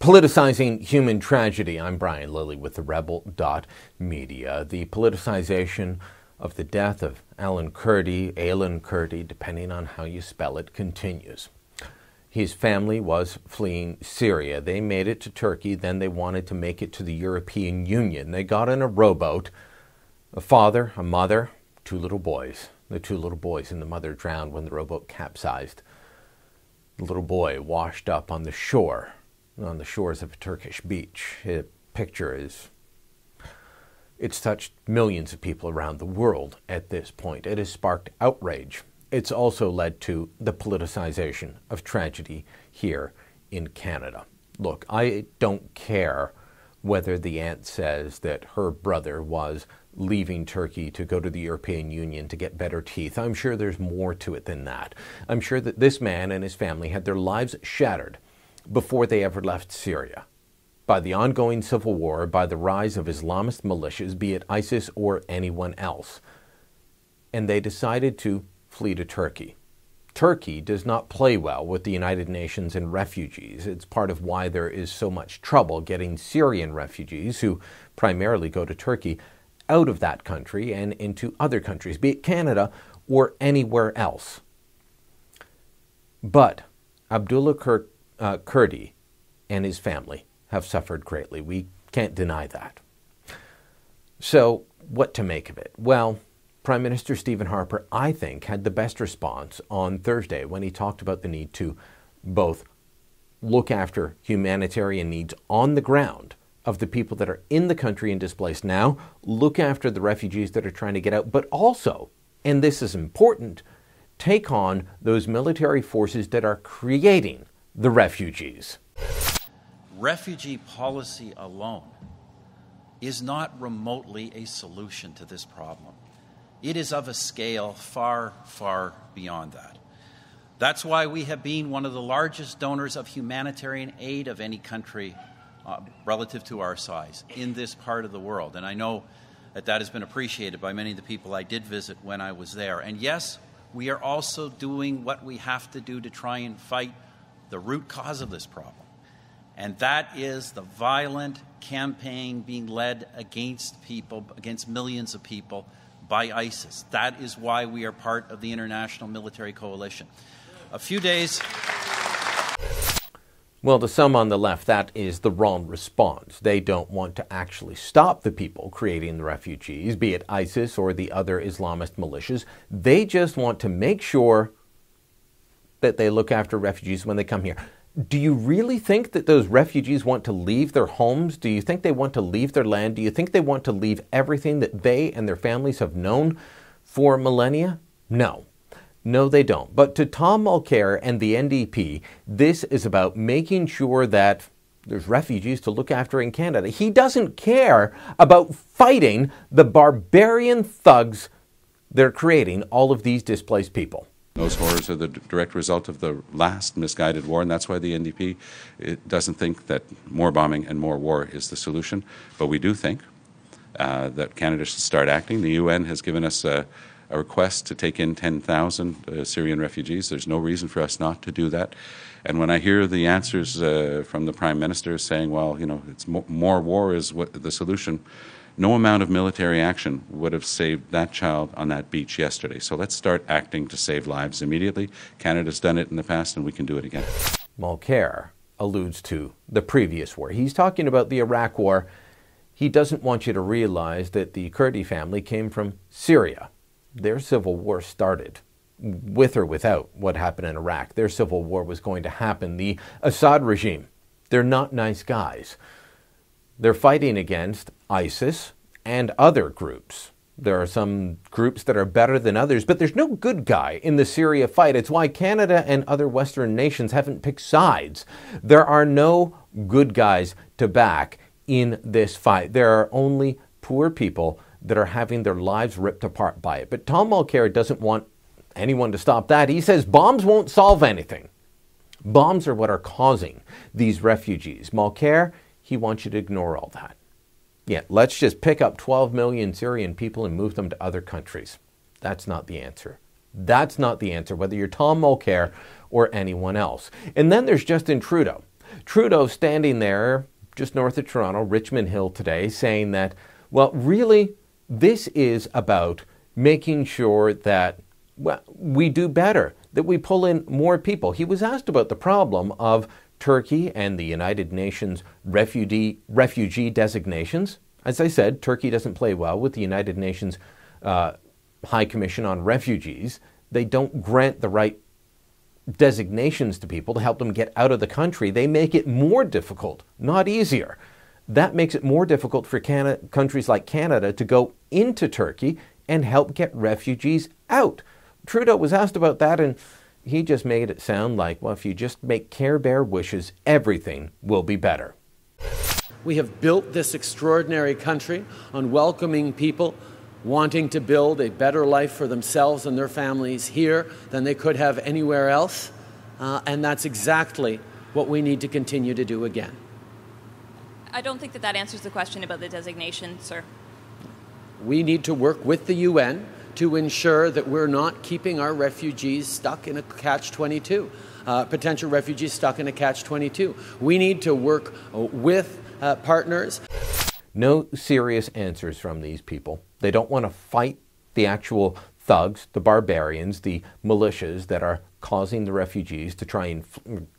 Politicizing human tragedy. I'm Brian Lilley with TheRebel.media. The politicization of the death of Aylan Kurdi, depending on how you spell it, continues. His family was fleeing Syria. They made it to Turkey, then they wanted to make it to the European Union. They got in a rowboat, a father, a mother, two little boys. The two little boys and the mother drowned when the rowboat capsized. The little boy washed up on the shores of a Turkish beach. The picture it's touched millions of people around the world at this point. It has sparked outrage. It's also led to the politicization of tragedy here in Canada. Look, I don't care whether the aunt says that her brother was leaving Turkey to go to the European Union to get better teeth. I'm sure there's more to it than that. I'm sure that this man and his family had their lives shattered before they ever left Syria, by the ongoing civil war, by the rise of Islamist militias, be it ISIS or anyone else. And they decided to flee to Turkey. Turkey does not play well with the United Nations and refugees. It's part of why there is so much trouble getting Syrian refugees, who primarily go to Turkey, out of that country and into other countries, be it Canada or anywhere else. But Abdullah Kurdi and his family have suffered greatly. We can't deny that. So what to make of it? Well, Prime Minister Stephen Harper, I think, had the best response on Thursday when he talked about the need to both look after humanitarian needs on the ground of the people that are in the country and displaced now, look after the refugees that are trying to get out, but also, and this is important, take on those military forces that are creating the refugees. Refugee policy alone is not remotely a solution to this problem. It is of a scale far, far beyond that. That's why we have been one of the largest donors of humanitarian aid of any country relative to our size in this part of the world. And I know that that has been appreciated by many of the people I did visit when I was there. And yes, we are also doing what we have to do to try and fight the root cause of this problem. And that is the violent campaign being led against people, against millions of people, by ISIS. That is why we are part of the international military coalition. A few days... Well, to some on the left, that is the wrong response. They don't want to actually stop the people creating the refugees, be it ISIS or the other Islamist militias. They just want to make sure that they look after refugees when they come here. Do you really think that those refugees want to leave their homes? Do you think they want to leave their land? Do you think they want to leave everything that they and their families have known for millennia? No. No, they don't. But to Tom Mulcair and the NDP, this is about making sure that there's refugees to look after in Canada. He doesn't care about fighting the barbarian thugs that are creating all of these displaced people. Those horrors are the direct result of the last misguided war, and that's why the NDP doesn't think that more bombing and more war is the solution. But we do think that Canada should start acting. The UN has given us a request to take in 10,000 Syrian refugees. There's no reason for us not to do that. And when I hear the answers from the Prime Minister saying, well, you know, it's more war is what the solution, no amount of military action would have saved that child on that beach yesterday. So let's start acting to save lives immediately. Canada's done it in the past, and we can do it again. Mulcair alludes to the previous war. He's talking about the Iraq war. He doesn't want you to realize that the Kurdi family came from Syria. Their civil war started with or without what happened in Iraq. Their civil war was going to happen. The Assad regime, they're not nice guys. They're fighting against ISIS and other groups. There are some groups that are better than others, but there's no good guy in the Syria fight. It's why Canada and other Western nations haven't picked sides. There are no good guys to back in this fight. There are only poor people that are having their lives ripped apart by it. But Tom Mulcair doesn't want anyone to stop that. He says bombs won't solve anything. Bombs are what are causing these refugees. Mulcair, he wants you to ignore all that. Yeah, let's just pick up 12 million Syrian people and move them to other countries. That's not the answer. That's not the answer, whether you're Tom Mulcair or anyone else. And then there's Justin Trudeau. Trudeau standing there just north of Toronto, Richmond Hill today, saying that, well, really, this is about making sure that we do better, that we pull in more people. He was asked about the problem of Turkey and the United Nations refugee designations. As I said, Turkey doesn't play well with the United Nations High Commission on Refugees. They don't grant the right designations to people to help them get out of the country. They make it more difficult, not easier. That makes it more difficult for countries like Canada to go into Turkey and help get refugees out. Trudeau was asked about that, and he just made it sound like, well, if you just make Care Bear wishes, everything will be better. We have built this extraordinary country on welcoming people wanting to build a better life for themselves and their families here than they could have anywhere else. And that's exactly what we need to continue to do again. I don't think that answers the question about the designation, sir. We need to work with the UN to ensure that we're not keeping our refugees stuck in a catch-22, potential refugees stuck in a catch-22. We need to work with partners. No serious answers from these people. They don't want to fight the actual thugs, the barbarians, the militias that are causing the refugees to try and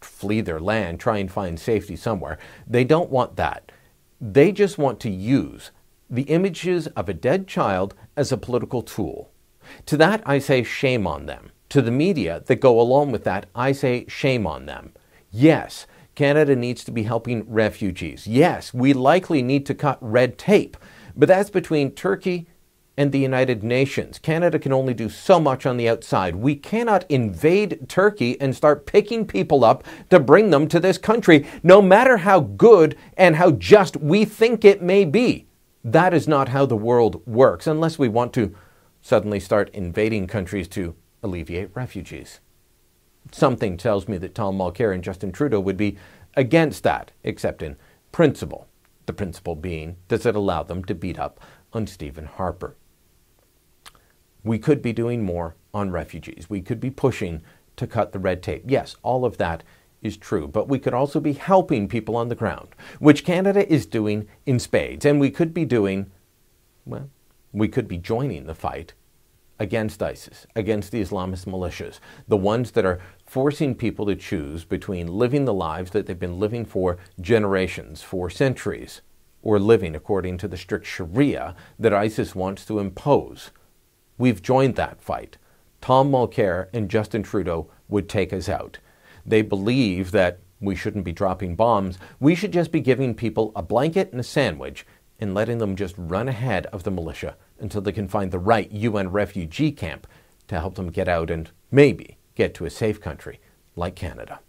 flee their land, try and find safety somewhere. They don't want that. They just want to use the images of a dead child as a political tool. To that, I say shame on them. To the media that go along with that, I say shame on them. Yes, Canada needs to be helping refugees. Yes, we likely need to cut red tape, but that's between Turkey and the United Nations. Canada can only do so much on the outside. We cannot invade Turkey and start picking people up to bring them to this country, no matter how good and how just we think it may be. That is not how the world works, unless we want to suddenly start invading countries to alleviate refugees. Something tells me that Tom Mulcair and Justin Trudeau would be against that, except in principle. The principle being, does it allow them to beat up on Stephen Harper? We could be doing more on refugees. We could be pushing to cut the red tape. Yes, all of that is true, but we could also be helping people on the ground, which Canada is doing in spades. And we could be doing, well, we could be joining the fight against ISIS, against the Islamist militias, the ones that are forcing people to choose between living the lives that they've been living for generations, for centuries, or living according to the strict Sharia that ISIS wants to impose. We've joined that fight. Tom Mulcair and Justin Trudeau would take us out. They believe that we shouldn't be dropping bombs. We should just be giving people a blanket and a sandwich and letting them just run ahead of the militia until they can find the right UN refugee camp to help them get out and maybe get to a safe country like Canada.